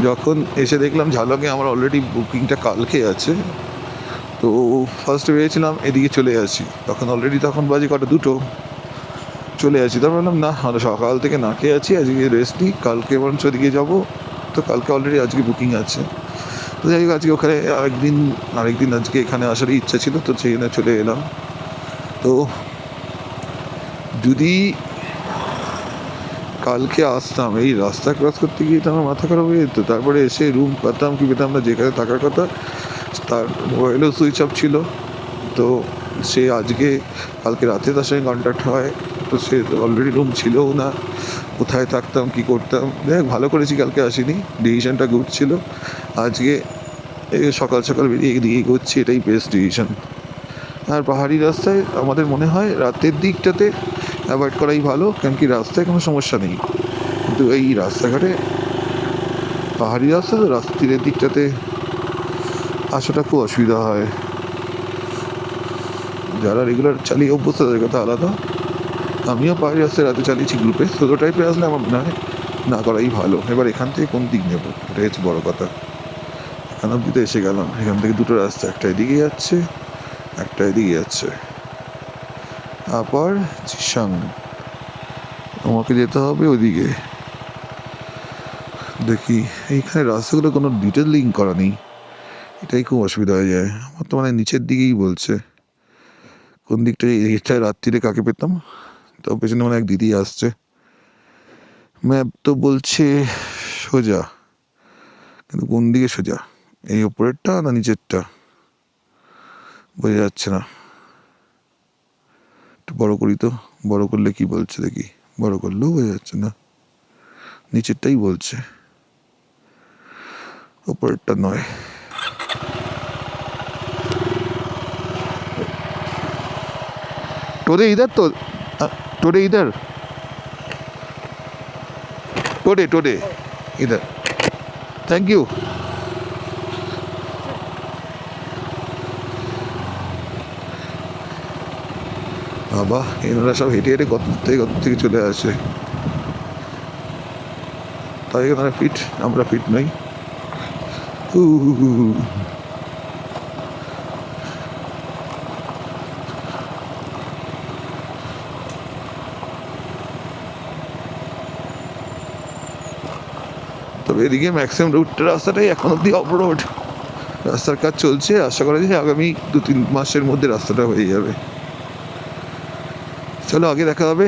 যখন এসে দেখলাম ঝালকে আমার অলরেডি বুকিংটা কালকে আছে, তো ফার্স্টে ভেবেছিলাম এদিকে চলে আসি, তখন বাজে কটা, 2টো। চলে আসি, তারপর বললাম না, আমরা সকাল থেকে না খেয়ে আছি, আজকে রেস্ট নিই, কালকে বরঞ্চ ওদিকে যাবো। তো কালকে অলরেডি আজকে বুকিং আছে। তো যাই হোক, আজকে ওখানে আরেকদিন আজকে এখানে আসারই ইচ্ছা ছিল, তো সেই জন্য চলে এলাম। তো যদি কালকে আসতাম, এই রাস্তা ক্রস করতে গিয়ে তো আমার মাথা খারাপ হয়ে যেত। তারপরে এসে রুম পেতাম কি পেতাম না, যেখানে থাকার কথা তার মোবাইলও সুইচ অফ ছিল। তো সে কালকে রাতে তার সঙ্গে কন্ট্যাক্ট হয়, তো সে অলরেডি রুম ছিলও না, কোথায় থাকতাম কী করতাম। দেখ, ভালো করেছি কালকে আসিনি, ডিসিশনটা গুড ছিল। আজকে সকাল সকাল বেরিয়ে এদিকে এগোচ্ছি, এটাই বেস্ট ডিসিশন। আর পাহাড়ি রাস্তায় আমাদের মনে হয় রাতের দিকটাতে অ্যাভয়েড করাই ভালো, কারণ কি রাস্তায় কোনো সমস্যা নেই, কিন্তু এই রাস্তাঘাটে পাহাড়ি রাস্তা তো রাত্রির দিকটাতে আসাটা খুব অসুবিধা হয়। যারা রেগুলার চালিয়ে অভ্যস্ত তাদের কথা আলাদা। আমিও পাহাড়ি রাস্তায় রাতে চালিয়েছি গ্রুপে, সোলো টাইপে আসলে আমার মনে হয় না করাই ভালো। এবার এখান থেকে কোন দিক নেব, এটাই হচ্ছে বড়ো কথা। এখান অব্দি তো এসে গেলাম, এখান থেকে 2টো রাস্তা, একটা এদিকে যাচ্ছে, একটা এদিকে যাচ্ছে। আবার জিসাং আমাকে যেতে হবে ওদিকে। দেখি, এইখানে রাস্তাগুলো কোনো ডিটেল লিঙ্ক করা নেই, এটাই খুব অসুবিধা হয়ে যায় আমার। তো মানে নিচের দিকেই বলছে কোন দিকটায়, এইটায় রাত্রিরে কাকে পেতাম। তো পেছনে মানে এক দিদি আসছে, ম্যাপ তো বলছে সোজা, কিন্তু কোন দিকে সোজা, এই ওপরেরটা না নিচেরটা বোঝা যাচ্ছে না। একটু বড় করি তো, বড় করলে কি বলছে দেখি, বড় করলেও বোঝা যাচ্ছে না, নিচেরটাই বলছে, ওপরেরটা নয়। তোরে ইধার তো, তোরে ইধার, টোরে ইধার, থ্যাংক ইউ। বাবা, এনারা সব হেঁটে হেঁটে কত থেকে চলে আসে, তাই এনারা ফিট, আমরা ফিট নই। তবে এদিকে ম্যাক্সিমাম রাস্তাটাই এখন অব্দি অফ রোড, রাস্তার কাজ চলছে, আশা করা যায় আগামী 2-3 মাসের মধ্যে রাস্তাটা হয়ে যাবে। চলো, আগে দেখা হবে।